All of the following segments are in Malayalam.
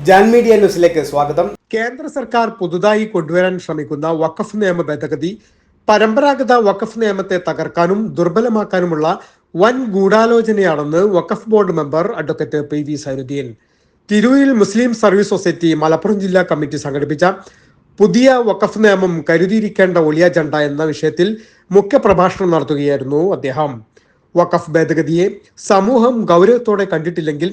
ജാൻ മീഡിയ ന്യൂസിലേക്ക് സ്വാഗതം. കേന്ദ്ര സർക്കാർ പുതുതായി കൊണ്ടുവരാൻ ശ്രമിക്കുന്ന വഖഫ് നിയമ ഭേദഗതി പരമ്പരാഗത വഖഫ് നിയമത്തെ തകർക്കാനും ദുർബലമാക്കാനുമുള്ള വൻ ഗൂഢാലോചനയാണെന്ന് Waqf board member advocate PV Zainuddin. തിരൂരിൽ മുസ്ലിം സർവീസ് സൊസൈറ്റി മലപ്പുറം ജില്ലാ കമ്മിറ്റി സംഘടിപ്പിച്ച പുതിയ വഖഫ് നിയമം കരുതിയിരിക്കേണ്ട ഒളിയ ജണ്ട എന്ന വിഷയത്തിൽ മുഖ്യപ്രഭാഷണം നടത്തുകയായിരുന്നു അദ്ദേഹം. വഖഫ് ഭേദഗതിയെ സമൂഹം ഗൗരവത്തോടെ കണ്ടിട്ടില്ലെങ്കിൽ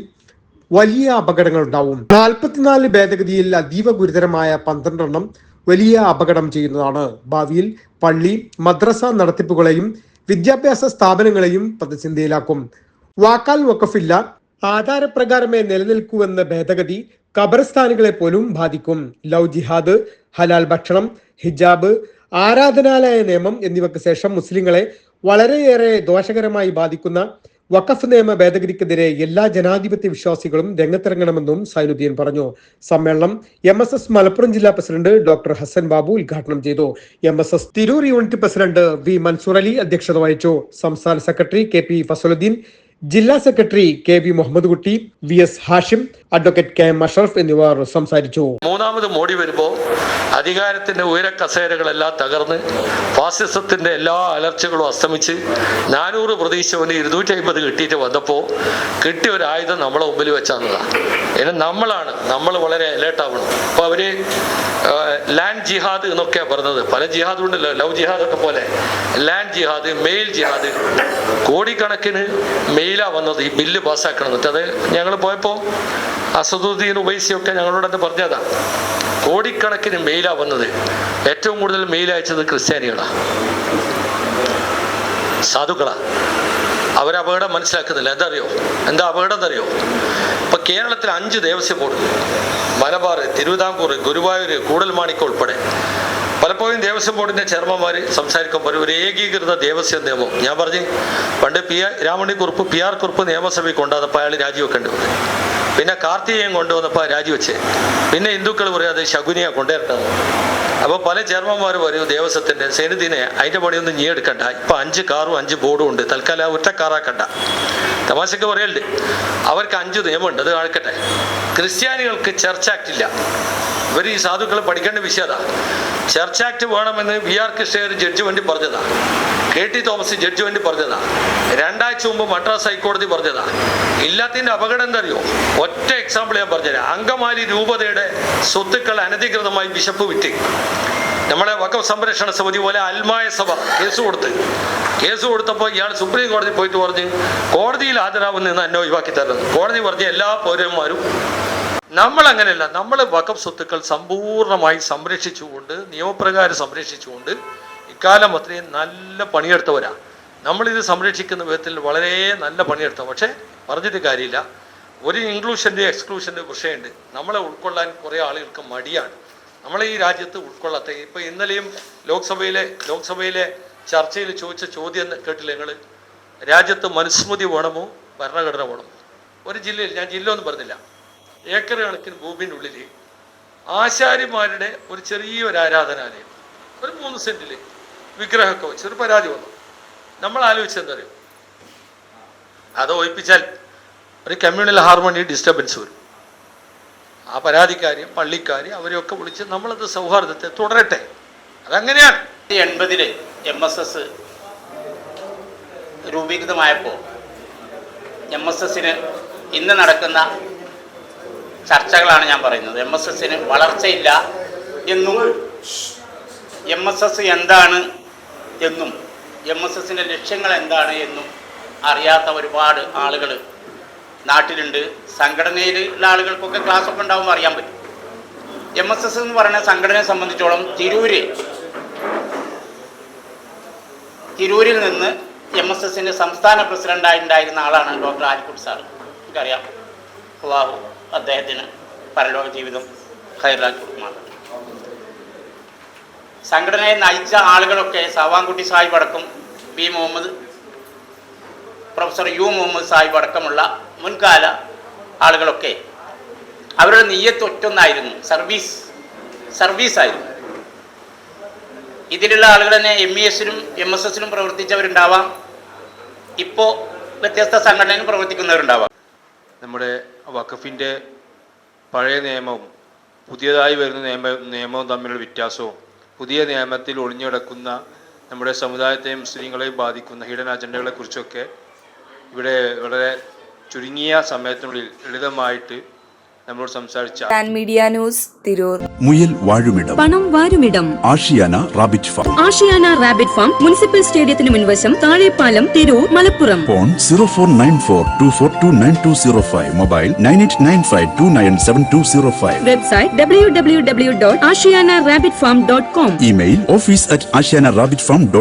വലിയ അപകടങ്ങൾ ഉണ്ടാവും. 44 ഭേദഗതിയിൽ അതീവ ഗുരുതരമായ 12 വലിയ അപകടം ചെയ്യുന്നതാണ്. ഭാവിയിൽ പള്ളി, മദ്രസ നടത്തിപ്പുകളെയും വിദ്യാഭ്യാസ സ്ഥാപനങ്ങളെയും പ്രതിസന്ധിയിലാക്കും. വാക്കാൽ വഖഫില്ല, ആധാരപ്രകാരമേ നിലനിൽക്കൂവെന്ന ഭേദഗതി ഖബർസ്ഥാനുകളെ പോലും ബാധിക്കും. ലവ് ജിഹാദ്, ഹലാൽ ഭക്ഷണം, ഹിജാബ്, ആരാധനാലയ നിയമം എന്നിവയ്ക്ക് ശേഷം മുസ്ലിങ്ങളെ വളരെയേറെ ദോഷകരമായി ബാധിക്കുന്ന വഖഫ് നിയമ ഭേദഗതിക്കെതിരെ എല്ലാ ജനാധിപത്യ വിശ്വാസികളും രംഗത്തിറങ്ങണമെന്നും സൈനുദ്ദീൻ പറഞ്ഞു. സമ്മേളനം MSS മലപ്പുറം ജില്ലാ പ്രസിഡന്റ് ഡോക്ടർ ഹസൻ ബാബു ഉദ്ഘാടനം ചെയ്തു. MSS Tirur unit president V Mansoor Ali അധ്യക്ഷത വഹിച്ചു. സംസ്ഥാന സെക്രട്ടറി KP ഫസലുദ്ദീൻ, ജില്ലാ സെക്രട്ടറി KV മുഹമ്മദ് കുട്ടി, VS Hashim, advocate KM Ashraf എന്നിവർ സംസാരിച്ചു. മൂന്നാമത് മോഡി വരുമ്പോൾ അധികാരത്തിന്റെ ഉയര കസേരകളെല്ലാം തകർന്ന് ഫാസിസത്തിന്റെ എല്ലാ അലർച്ചകളും അസ്തമിച്ച് 400 പ്രതീക്ഷവന് 250 കിട്ടിയിട്ട് വന്നപ്പോൾ കിട്ടിയ ഒരു ആയുധം നമ്മളെ മുമ്പിൽ വെച്ചാന്നതാണ്. ഇനി നമ്മൾ വളരെ അലേർട്ടാവണം. അപ്പോൾ അവര് ലാൻഡ് ജിഹാദ് എന്നൊക്കെയാണ് പറഞ്ഞത്. പല ജിഹാദും ഉണ്ടല്ലോ, ലവ് ജിഹാദ് ഒക്കെ പോലെ ലാൻഡ് ജിഹാദ്, മെയിൽ ജിഹാദ്, കോടിക്കണക്കിന് മെയിലാ വന്നത് ഈ ബില്ല് പാസ്സാക്കണം. എന്നിട്ട് അത് ഞങ്ങൾ പോയപ്പോൾ അസദുദ്ദീൻ ഉവൈസിയൊക്കെ ഞങ്ങളോടത് പറഞ്ഞതാ. കോടിക്കണക്കിന് മെയിലാ വന്നത്. ഏറ്റവും കൂടുതൽ മെയിൽ അയച്ചത് ക്രിസ്ത്യാനികളാണ്, സാധുക്കളാണ്. അവരപകടം മനസ്സിലാക്കുന്നില്ല. എന്താ അപകടം എന്നറിയോ? ഇപ്പൊ കേരളത്തിൽ 5 ദേവസ്വം ബോർഡ്, മലബാർ, തിരുവിതാംകൂർ, ഗുരുവായൂർ, കൂടൽമാണിക്യം ഉൾപ്പെടെ പലപ്പോഴും ദേവസ്വം ബോർഡിന്റെ ചെയർമാൻമാർ സംസാരിക്കുമ്പോൾ ഒരു ഏകീകൃത ദേവസ്വം നിയമം, ഞാൻ പറഞ്ഞു പണ്ട് രാമണിക്കുറുപ്പ് PR കുറുപ്പ് നിയമസഭയിൽ കൊണ്ടുവന്നപ്പോൾ അയാൾ രാജിവെക്കേണ്ടി വന്നു. പിന്നെ കാർത്തികേയൻ കൊണ്ടുവന്നപ്പോൾ രാജിവെച്ച്. പിന്നെ ഹിന്ദുക്കൾ പറയും അത് ശകുനിയെ കൊണ്ടുവരട്ടെന്ന്. അപ്പോൾ പല ചെയർമാൻമാർ പറയും ദേവസ്വത്തിന്റെ സേനുദ്ദീനെ അതിന്റെ പണിയൊന്നും നീ എടുക്കണ്ട, ഇപ്പൊ 5 കാറും 5 ബോർഡും ഉണ്ട്, തൽക്കാലം ഒറ്റ കാറാക്കണ്ട. തമാശക്ക് പറയലുണ്ട്. അവർക്ക് 5 നിയമമുണ്ട്, അത് കാണിക്കട്ടെ. ക്രിസ്ത്യാനികൾക്ക് ചർച്ച് ആക്ട് ഇല്ല. ഇവർ ഈ സാധുക്കൾ പഠിക്കേണ്ട വിഷയതാ. ചർച്ച് ആക്ട് വേണമെന്ന് VR കൃഷ്ണയ്യർ ജഡ്ജ്മെന്റ് പറഞ്ഞതാ. KT തോമസ് ജഡ്ജ്മെന്റ് പറഞ്ഞതാ. 2 ആഴ്ച മുമ്പ് മദ്രാസ് ഹൈക്കോടതി പറഞ്ഞതാ. ഇല്ലാത്തതിന്റെ അപകടം എന്താ അറിയോ? ഒറ്റ എക്സാമ്പിൾ ഞാൻ പറഞ്ഞുതരാം. അങ്കമാലി രൂപതയുടെ സ്വത്തുക്കൾ അനധികൃതമായി ബിഷപ്പ് വിറ്റ് നമ്മളെ വഖഫ് സംരക്ഷണ സമിതി പോലെ അൽമായ സഭ കേസ് കൊടുത്തപ്പോൾ ഇയാൾ സുപ്രീം കോടതി പോയിട്ട് പറഞ്ഞ് കോടതിയിൽ ഹാജരാവുന്ന എന്നെ ഒഴിവാക്കി തരുന്നത്. കോടതി പറഞ്ഞ എല്ലാ പൗരന്മാരും നമ്മൾ അങ്ങനെയല്ല, നമ്മൾ വഖഫ് സ്വത്തുക്കൾ സമ്പൂർണ്ണമായി സംരക്ഷിച്ചുകൊണ്ട്, നിയമപ്രകാരം സംരക്ഷിച്ചുകൊണ്ട് ഇക്കാലം അത്രയും നല്ല പണിയെടുത്തവരാ. നമ്മളിത് സംരക്ഷിക്കുന്ന വിധത്തിൽ വളരെ നല്ല പണിയെടുത്ത. പക്ഷേ പറഞ്ഞിട്ട് കാര്യമില്ല, ഒരു ഇൻക്ലൂഷൻ്റെ എക്സ്ക്ലൂഷൻ്റെ വിഷയമുണ്ട്. നമ്മളെ ഉൾക്കൊള്ളാൻ കുറേ ആളുകൾക്ക് മടിയാണ്. നമ്മളെ ഈ രാജ്യത്ത് ഉൾക്കൊള്ളാത്ത. ഇപ്പം ഇന്നലെയും ലോക്സഭയിലെ ചർച്ചയിൽ ചോദിച്ച ചോദ്യം കേട്ടില്ല നിങ്ങൾ? രാജ്യത്ത് മനുസ്മൃതി വേണമോ ഭരണഘടന വേണമോ? ഒരു ജില്ലയിൽ, ഞാൻ ജില്ല ഒന്നും പറഞ്ഞില്ല, ഏക്കർ കണക്കിന് ഭൂമിൻ്റെ ഉള്ളിൽ ആശാരിമാരുടെ ഒരു ചെറിയൊരു ആരാധനാലയം, ഒരു 3 സെന്റിൽ വിഗ്രഹമൊക്കെ വെച്ച് ഒരു പരാതി വന്നു. നമ്മൾ ആലോചിച്ചെന്തറിയും? അത് ഒഴിപ്പിച്ചാൽ ഒരു കമ്മ്യൂണൽ ഹാർമണി ഡിസ്റ്റർബൻസ് വരും. ആ പരാതിക്കാരെയും പള്ളിക്കാരെയും അവരെയൊക്കെ വിളിച്ച് നമ്മളത് സൗഹാർദ്ദത്തെ തുടരട്ടെ. അതങ്ങനെയാണ്. 80-ൽ MSS രൂപീകൃതമായപ്പോൾ MSSന് ഇന്ന് നടക്കുന്ന ചർച്ചകളാണ് ഞാൻ പറയുന്നത്. MSSന് വളർച്ചയില്ല എന്നും MSS എന്താണ് എന്നും MSSന്റെ ലക്ഷ്യങ്ങൾ എന്താണ് എന്നും അറിയാത്ത ഒരുപാട് ആളുകൾ നാട്ടിലുണ്ട്. സംഘടനയിലുള്ള ആളുകൾക്കൊക്കെ ക്ലാസ്സൊക്കെ ഉണ്ടാകുമ്പോൾ അറിയാൻ പറ്റും. MSS എന്ന് പറയുന്ന സംഘടനയെ സംബന്ധിച്ചോളം തിരൂരിൽ നിന്ന് MSSന്റെ സംസ്ഥാന പ്രസിഡന്റായിട്ടുണ്ടായിരുന്ന ആളാണ് ഡോക്ടർ ആലിക്കുട്ടി സാർ. എനിക്കറിയാം. അള്ളാഹു അദ്ദേഹത്തിന് പരലോക ജീവിതം ഖൈറാക്കി കൊടുക്കുമാണ്. സംഘടനയെ നയിച്ച ആളുകളൊക്കെ സാവാൻകുട്ടി സാഹിബ് അടക്കം പ്രൊഫസർ U മുഹമ്മദ് സാഹിബ് അടക്കമുള്ള മുൻകാല ആളുകളൊക്കെ അവരുടെ നിയ്യത്ത് ഒറ്റൊന്നായിരുന്നു, സർവീസായിരുന്നു. ഇതിലുള്ള ആളുകൾ തന്നെ MESനും MSSനും പ്രവർത്തിച്ചവരുണ്ടാവാം, ഇപ്പോൾ വ്യത്യസ്ത സംഘടനയിലും പ്രവർത്തിക്കുന്നവരുണ്ടാവാം. നമ്മുടെ വഖഫിൻ്റെ പഴയ നിയമവും പുതിയതായി വരുന്ന നിയമവും തമ്മിലുള്ള വ്യത്യാസവും പുതിയ നിയമത്തിൽ ഒളിഞ്ഞുകിടക്കുന്ന നമ്മുടെ സമുദായത്തെയും മുസ്ലിങ്ങളെയും ബാധിക്കുന്ന ഹിഡൻ അജണ്ടകളെക്കുറിച്ചൊക്കെ ഇവിടെ വളരെ ചുരുങ്ങിയ സമയത്തിനുള്ളിൽ ലളിതമായിട്ട് നമ്മളോട് സംസാരിച്ച മീഡിയ ന്യൂസ് തിരൂർ. മുയൽ വാഴുമിടം, പണം വാരുമിടം, Ashiyana rabbit farm. Ashiyana rabbit farm municipal സ്റ്റേഡിയത്തിന് മുൻവശം, Thazhepalam, Tirur, Malappuram. Phone 049424290205. Mobile 9895297205. Website www.ashiyanarabbitfarm.com. Email office@ashiyanarabbitfarm.com.